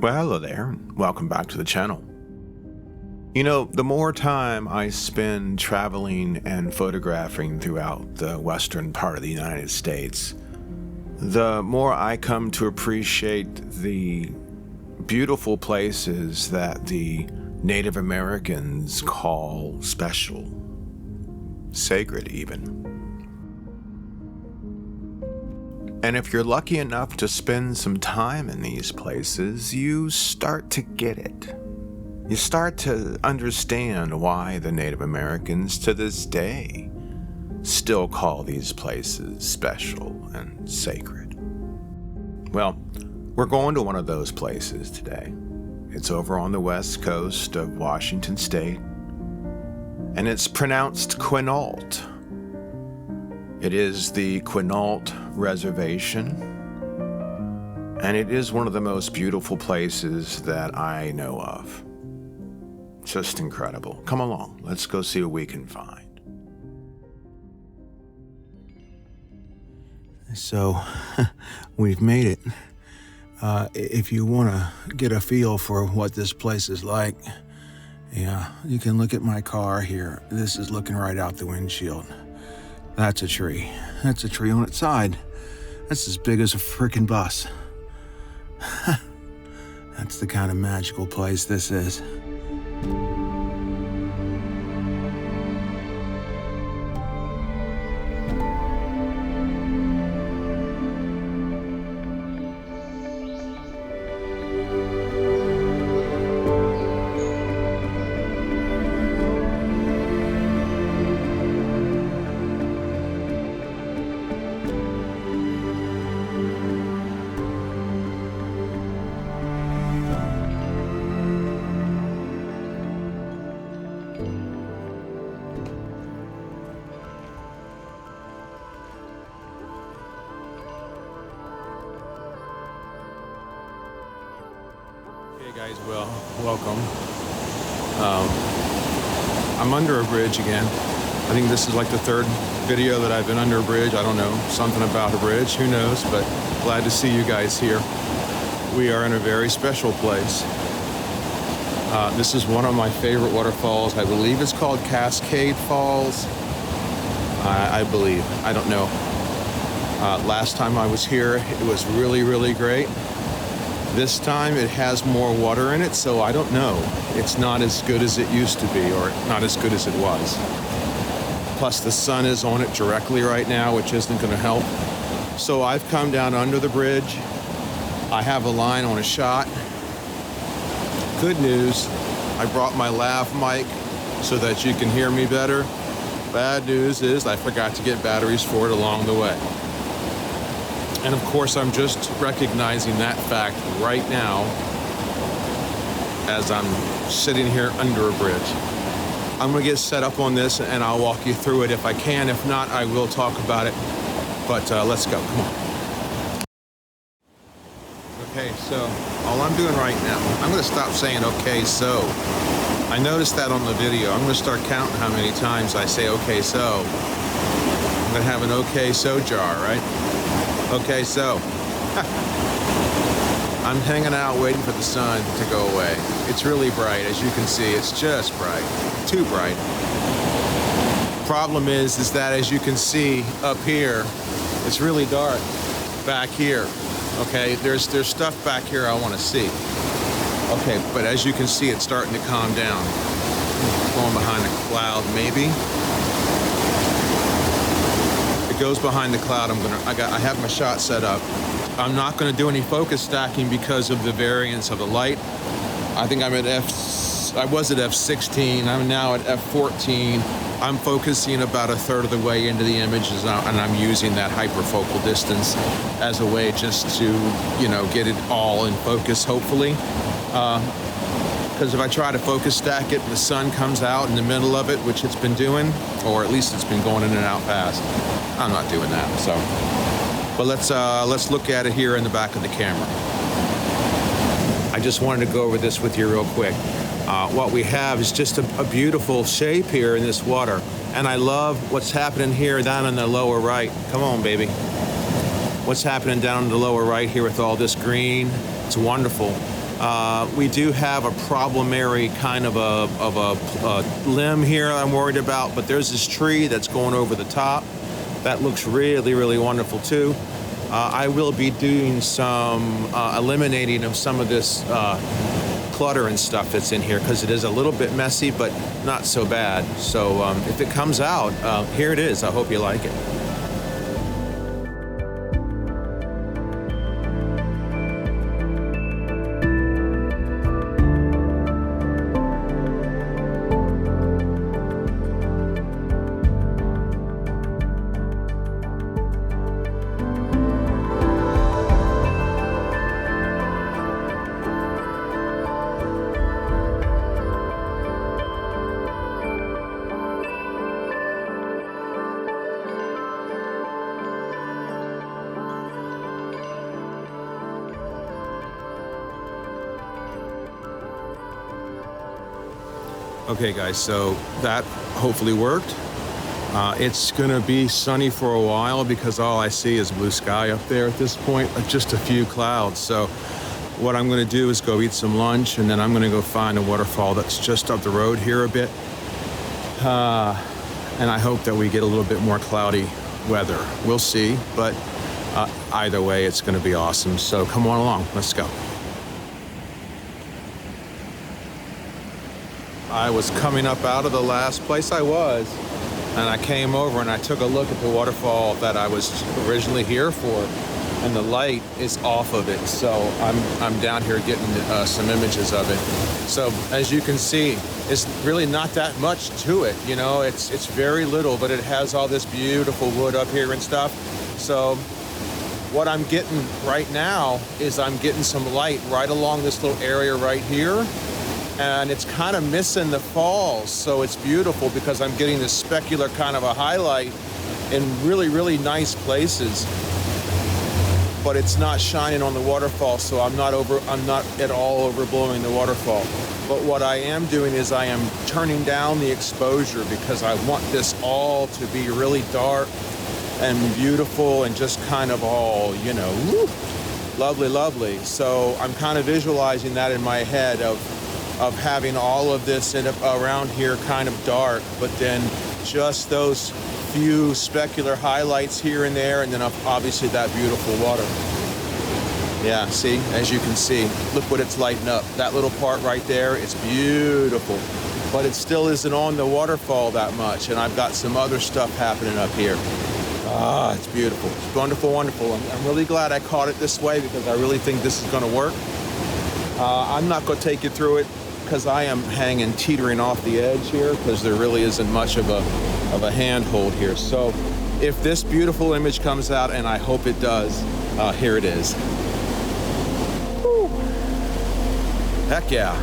Well, hello there. Welcome back to the channel. You know, the more time I spend traveling and photographing throughout the western part of the United States, the more I come to appreciate the beautiful places that the Native Americans call special, sacred even. And if you're lucky enough to spend some time in these places, you start to get it. You start to understand why the Native Americans to this day still call these places special and sacred. Well, we're going to one of those places today. It's over on the west coast of Washington State, and it's pronounced Quinault. It is the Quinault Reservation, and it is one of the most beautiful places that I know of. Just incredible. Come along, let's go see what we can find. So, we've made it. If you want to get a feel for what this place is like, yeah, you can look at my car here. This is looking right out the windshield. That's a tree. That's a tree on its side. That's as big as a frickin' bus. That's the kind of magical place this is. Hey guys, welcome. I'm under a bridge again. I think this is like the third video that I've been under a bridge. I don't know, something about a bridge, who knows, but glad to see you guys here. We are in a very special place. This is one of my favorite waterfalls. I believe it's called Cascade Falls. I believe, I don't know. Last time I was here, it was really great. This time it has more water in it, so I don't know. It's not as good as it used to be, or not as good as it was. Plus the sun is on it directly right now, which isn't gonna help. So I've come down under the bridge. I have a line on a shot. Good news, I brought my lav mic so that you can hear me better. Bad news is I forgot to get batteries for it along the way. And of course, I'm just recognizing that fact right now as I'm sitting here under a bridge. I'm gonna get set up on this and I'll walk you through it if I can. If not, I will talk about it. But let's go, come on. Okay, so all I'm doing right now, I'm gonna stop saying okay, so. I noticed that on the video. I'm gonna start counting how many times I say okay, so. I'm gonna have an okay, so jar, right? Okay, so I'm hanging out waiting for the sun to go away. It's really bright, as you can see. It's just bright, too bright. Problem is that as you can see up here, it's really dark back here. Okay, there's stuff back here I want to see. Okay, but as you can see, it's starting to calm down. Going behind a cloud, maybe. It goes behind the cloud. I have my shot set up. I'm not going to do any focus stacking because of the variance of the light. I think I'm at I was at f16. I'm now at f14. I'm focusing about a third of the way into the images, and I'm using that hyperfocal distance as a way just to, you know, get it all in focus, hopefully. Because if I try to focus stack it and the sun comes out in the middle of it, which it's been doing, or at least it's been going in and out fast, I'm not doing that, so. But let's look at it here in the back of the camera. I just wanted to go over this with you real quick. What we have is just a beautiful shape here in this water. And I love what's happening here down in the lower right. Come on, baby. What's happening down in the lower right here with all this green. It's wonderful. We do have a problemary kind of a limb here I'm worried about, but there's this tree that's going over the top. That looks really, really wonderful too. I will be doing some eliminating of some of this clutter and stuff that's in here because it is a little bit messy, but not so bad. So if it comes out, here it is. I hope you like it. Okay guys, so that hopefully worked. It's gonna be sunny for a while because all I see is blue sky up there at this point, just a few clouds. So what I'm gonna do is go eat some lunch and then I'm gonna go find a waterfall that's just up the road here a bit. And I hope that we get a little bit more cloudy weather. We'll see, but either way, it's gonna be awesome. So come on along, let's go. I was coming up out of the last place I was, and I came over and I took a look at the waterfall that I was originally here for, and the light is off of it. So I'm down here getting some images of it. So as you can see, it's really not that much to it. You know, it's very little, but it has all this beautiful wood up here and stuff. So what I'm getting right now is I'm getting some light right along this little area right here. And it's kind of missing the falls, so it's beautiful because I'm getting this specular kind of a highlight in really, really nice places. But it's not shining on the waterfall, so I'm not at all overblowing the waterfall. But what I am doing is I am turning down the exposure because I want this all to be really dark and beautiful and just kind of all, you know, woo, lovely, lovely. So I'm kind of visualizing that in my head of having all of this around here kind of dark, but then just those few specular highlights here and there, and then obviously that beautiful water. Yeah, see, as you can see, look what it's lighting up. That little part right there, it's beautiful, but it still isn't on the waterfall that much, and I've got some other stuff happening up here. Ah, it's beautiful. It's wonderful, wonderful. I'm really glad I caught it this way because I really think this is going to work. I'm not going to take you through it because I am hanging, teetering off the edge here because there really isn't much of a handhold here. So if this beautiful image comes out, and I hope it does, here it is. Woo. Heck yeah.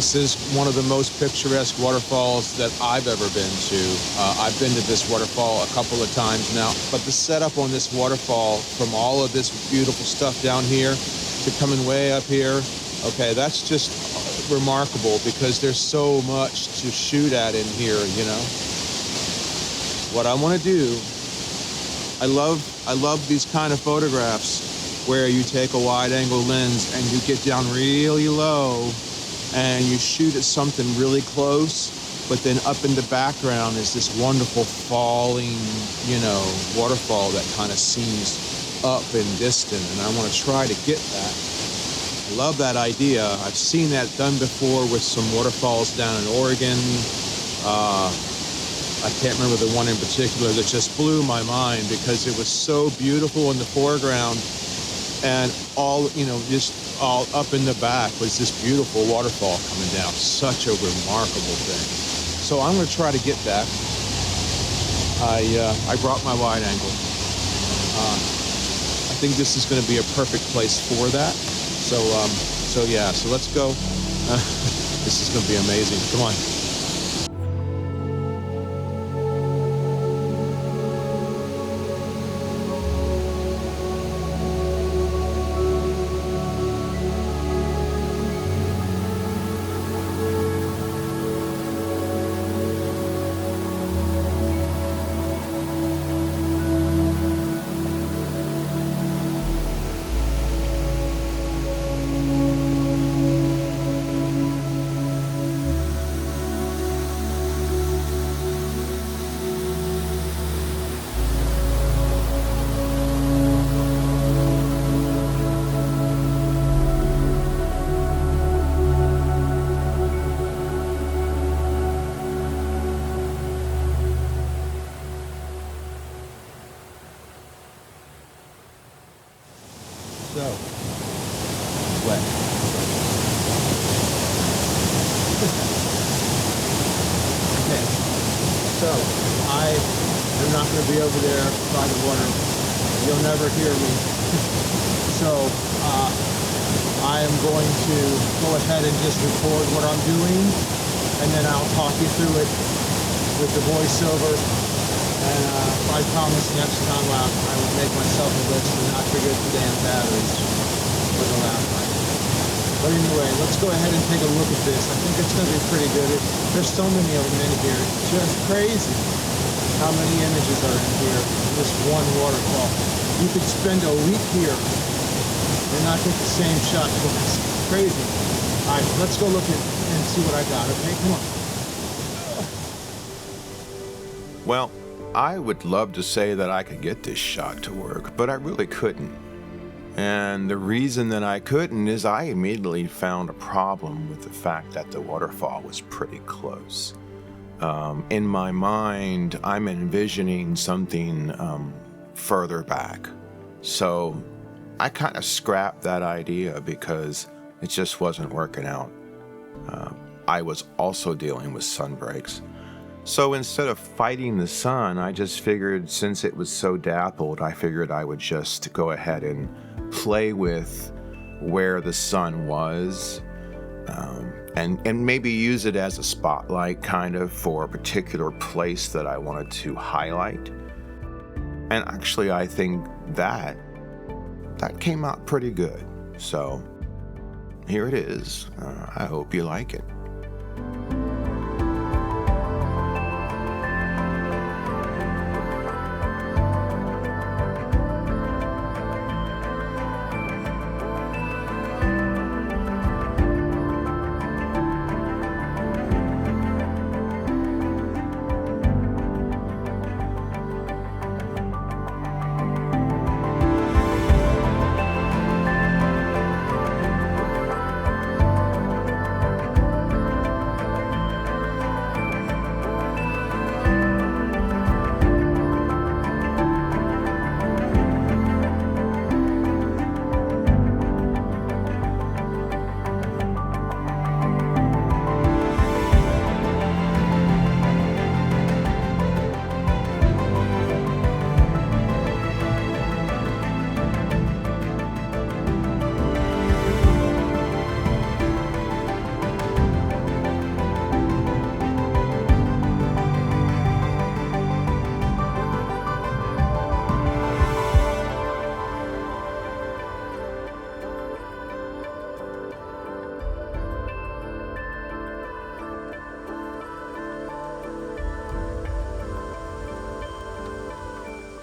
This is one of the most picturesque waterfalls that I've ever been to. I've been to this waterfall a couple of times now, but the setup on this waterfall, from all of this beautiful stuff down here to coming way up here, okay, that's just remarkable because there's so much to shoot at in here, you know. What I want to do, I love these kind of photographs where you take a wide angle lens and you get down really low and you shoot at something really close, but then up in the background is this wonderful falling, you know, waterfall that kind of seems up and distant, and I want to try to get that. I love that idea. I've seen that done before with some waterfalls down in Oregon. I can't remember the one in particular that just blew my mind because it was so beautiful in the foreground, and all, you know, just all up in the back was this beautiful waterfall coming down. Such a remarkable thing. So I'm going to try to get that. I brought my wide angle. I think this is going to be a perfect place for that. So yeah, so let's go. This is going to be amazing. Come on. So, wet. Okay, so I am not going to be over there by the water. You'll never hear me. So, I am going to go ahead and just record what I'm doing, and then I'll talk you through it with the voiceover. And I promise next time I will make myself a list and not forget the damn batteries for the last night. But anyway, let's go ahead and take a look at this. I think it's going to be pretty good. There's so many of them in here. It's just crazy how many images are in here. This one waterfall. You could spend a week here and not get the same shot twice. Crazy. All right, let's go look at and see what I got. Okay, come on. Well, I would love to say that I could get this shot to work, but I really couldn't. And the reason that I couldn't is I immediately found a problem with the fact that the waterfall was pretty close. In my mind, I'm envisioning something further back. So I kind of scrapped that idea because it just wasn't working out. I was also dealing with sun breaks. So instead of fighting the sun, I just figured since it was so dappled, I figured I would just go ahead and play with where the sun was and maybe use it as a spotlight kind of for a particular place that I wanted to highlight. And actually, I think that came out pretty good. So here it is. I hope you like it.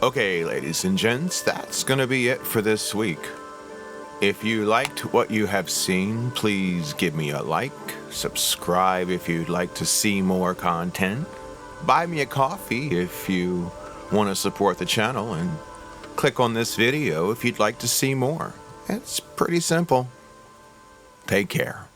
Okay, ladies and gents, that's going to be it for this week. If you liked what you have seen, please give me a like, subscribe if you'd like to see more content, buy me a coffee if you want to support the channel, and click on this video if you'd like to see more. It's pretty simple. Take care.